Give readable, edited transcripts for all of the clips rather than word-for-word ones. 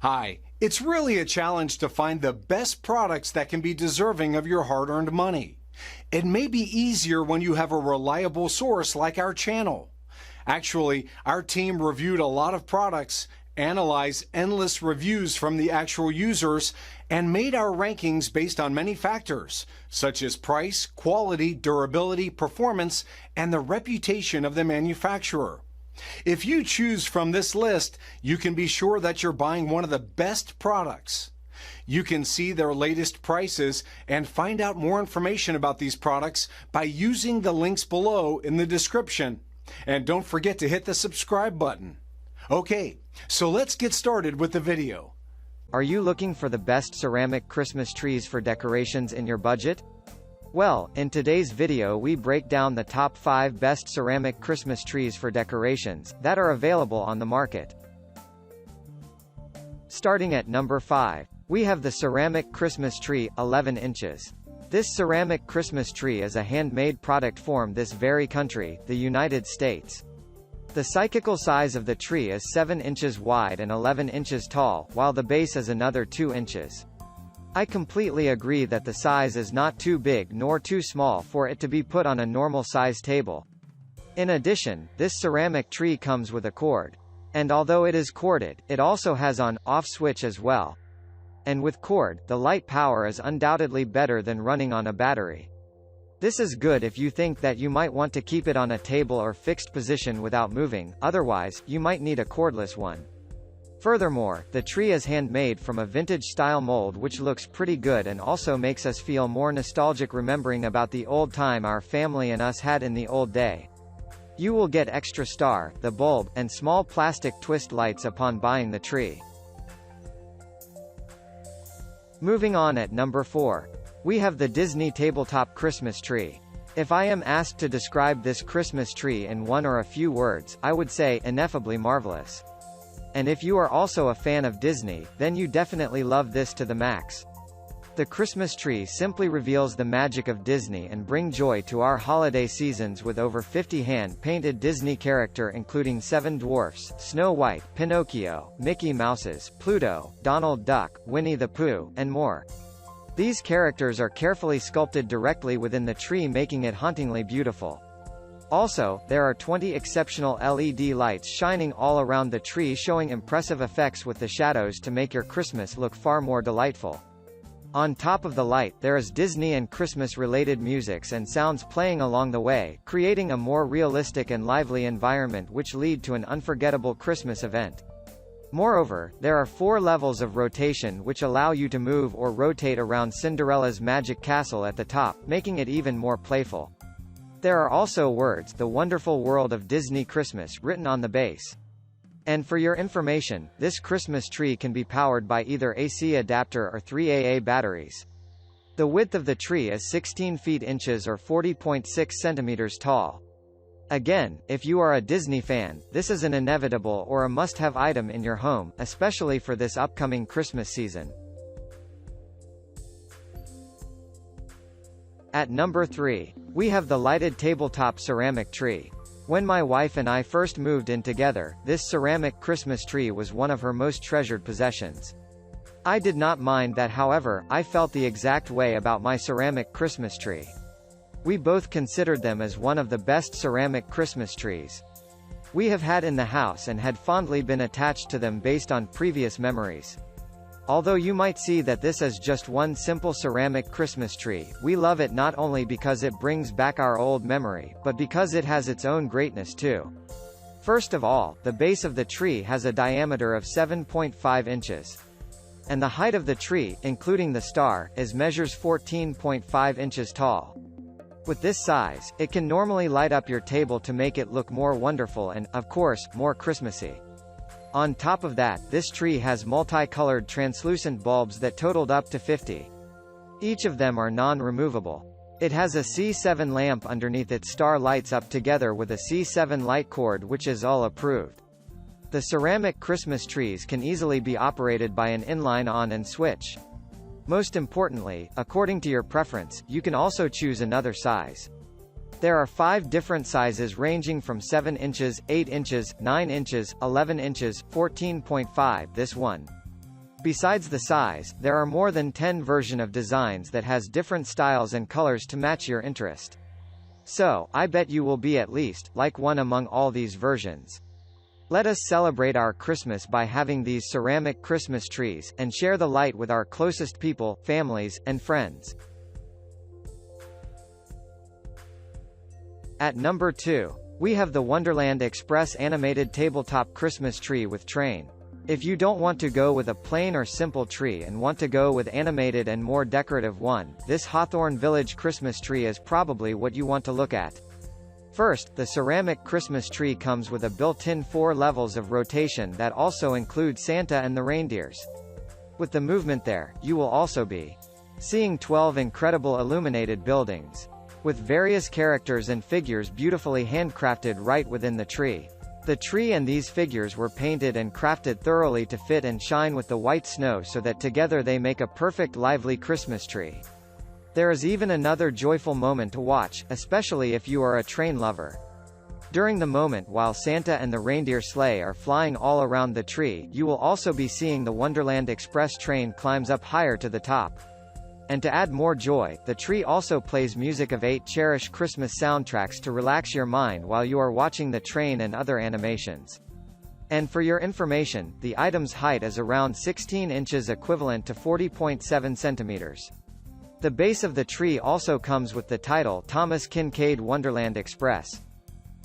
Hi, it's really a challenge to find the best products that can be deserving of your hard-earned money. It may be easier when you have a reliable source like our channel. Actually, our team reviewed a lot of products, analyzed endless reviews from the actual users, and made our rankings based on many factors, such as price, quality, durability, performance, and the reputation of the manufacturer. If you choose from this list, you can be sure that you're buying one of the best products. You can see their latest prices and find out more information about these products by using the links below in the description. And don't forget to hit the subscribe button. Okay, so let's get started with the video. Are you looking for the best ceramic Christmas trees for decorations in your budget? Well, in today's video we break down the top 5 best ceramic Christmas trees for decorations that are available on the market. Starting at number 5, we have the ceramic Christmas tree, 11 inches. This ceramic Christmas tree is a handmade product from this very country, the United States. The psychical size of the tree is 7 inches wide and 11 inches tall, while the base is another 2 inches. I completely agree that the size is not too big nor too small for it to be put on a normal size table. In addition, this ceramic tree comes with a cord. And although it is corded, it also has on/off switch as well. And with cord, the light power is undoubtedly better than running on a battery. This is good if you think that you might want to keep it on a table or fixed position without moving, otherwise, you might need a cordless one. Furthermore, the tree is handmade from a vintage-style mold which looks pretty good and also makes us feel more nostalgic remembering about the old time our family and us had in the old day. You will get extra star, the bulb, and small plastic twist lights upon buying the tree. Moving on at number 4. We have the Disney Tabletop Christmas Tree. If I am asked to describe this Christmas tree in one or a few words, I would say, ineffably marvelous. And if you are also a fan of Disney, then you definitely love this to the max. The Christmas tree simply reveals the magic of Disney and bring joy to our holiday seasons with over 50 hand-painted Disney characters including 7 dwarfs, Snow White, Pinocchio, Mickey Mouses, Pluto, Donald Duck, Winnie the Pooh, and more. These characters are carefully sculpted directly within the tree, making it hauntingly beautiful. Also, there are 20 exceptional LED lights shining all around the tree, showing impressive effects with the shadows to make your Christmas look far more delightful. On top of the light, there is Disney and Christmas-related musics and sounds playing along the way, creating a more realistic and lively environment which lead to an unforgettable Christmas event. Moreover, there are 4 levels of rotation which allow you to move or rotate around Cinderella's magic castle at the top, making it even more playful. There are also words, "The Wonderful World of Disney Christmas," written on the base. And for your information, this Christmas tree can be powered by either AC adapter or 3AA batteries. The width of the tree is 16 feet inches or 40.6 centimeters tall. Again, if you are a Disney fan, this is an inevitable or a must-have item in your home, especially for this upcoming Christmas season. At number 3, we have the lighted tabletop ceramic tree. When my wife and I first moved in together, this ceramic Christmas tree was one of her most treasured possessions. I did not mind that, however, I felt the exact way about my ceramic Christmas tree. We both considered them as one of the best ceramic Christmas trees we have had in the house and had fondly been attached to them based on previous memories. Although you might see that this is just one simple ceramic Christmas tree, we love it not only because it brings back our old memory, but because it has its own greatness too. First of all, the base of the tree has a diameter of 7.5 inches. And the height of the tree, including the star, measures 14.5 inches tall. With this size, it can normally light up your table to make it look more wonderful and, of course, more Christmassy. On top of that, this tree has multicolored translucent bulbs that totaled up to 50. Each of them are non-removable. It has a C7 lamp underneath its star lights up together with a C7 light cord which is all approved. The ceramic Christmas trees can easily be operated by an inline on and switch. Most importantly, according to your preference, you can also choose another size. There are 5 different sizes ranging from 7 inches, 8 inches, 9 inches, 11 inches, 14.5. This one. Besides the size, there are more than 10 versions of designs that has different styles and colors to match your interest. So, I bet you will be at least, like one among all these versions. Let us celebrate our Christmas by having these ceramic Christmas trees, and share the light with our closest people, families, and friends. At number 2, we have the Wonderland Express animated tabletop Christmas tree with train. If you don't want to go with a plain or simple tree and want to go with animated and more decorative one, this Hawthorne Village Christmas tree is probably what you want to look at. First, the ceramic Christmas tree comes with a built-in 4 levels of rotation that also include Santa and the reindeers. With the movement there, you will also be seeing 12 incredible illuminated buildings, with various characters and figures beautifully handcrafted right within the tree. The tree and these figures were painted and crafted thoroughly to fit and shine with the white snow so that together they make a perfect lively Christmas tree. There is even another joyful moment to watch, especially if you are a train lover. During the moment while Santa and the reindeer sleigh are flying all around the tree, you will also be seeing the Wonderland Express train climbs up higher to the top. And to add more joy, the tree also plays music of 8 cherished Christmas soundtracks to relax your mind while you are watching the train and other animations. And for your information, the item's height is around 16 inches equivalent to 40.7 centimeters. The base of the tree also comes with the title Thomas Kincaid Wonderland Express.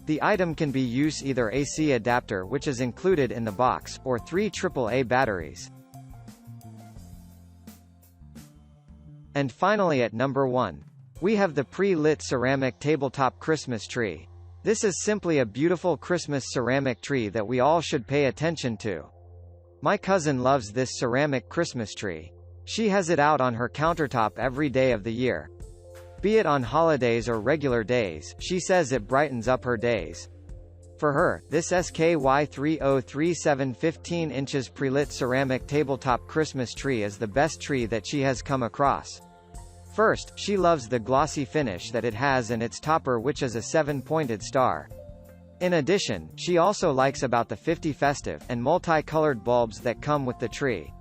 The item can be used either AC adapter which is included in the box, or 3 AAA batteries. And finally at number 1. We have the PreLit ceramic tabletop Christmas tree. This is simply a beautiful Christmas ceramic tree that we all should pay attention to. My cousin loves this ceramic Christmas tree. She has it out on her countertop every day of the year. Be it on holidays or regular days, she says it brightens up her days. For her, this SKY3037 15 inches PreLit ceramic tabletop Christmas tree is the best tree that she has come across. First, she loves the glossy finish that it has and its topper which is a 7-pointed star. In addition, she also likes about the 50 festive and multi-colored bulbs that come with the tree.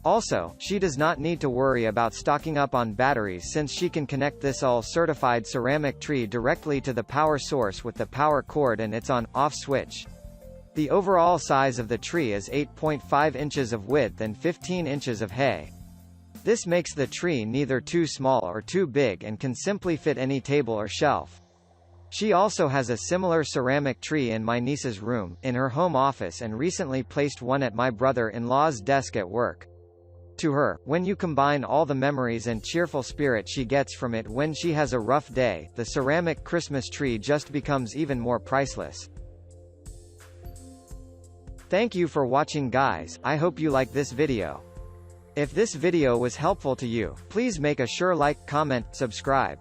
Also, she does not need to worry about stocking up on batteries since she can connect this all-certified ceramic tree directly to the power source with the power cord and its on-off switch. The overall size of the tree is 8.5 inches of width and 15 inches of height. This makes the tree neither too small or too big and can simply fit any table or shelf. She also has a similar ceramic tree in my niece's room, in her home office, and recently placed one at my brother-in-law's desk at work. To her, when you combine all the memories and cheerful spirit she gets from it when she has a rough day, the ceramic Christmas tree just becomes even more priceless. Thank you for watching guys, I hope you like this video. If this video was helpful to you, please make a sure like, comment, subscribe.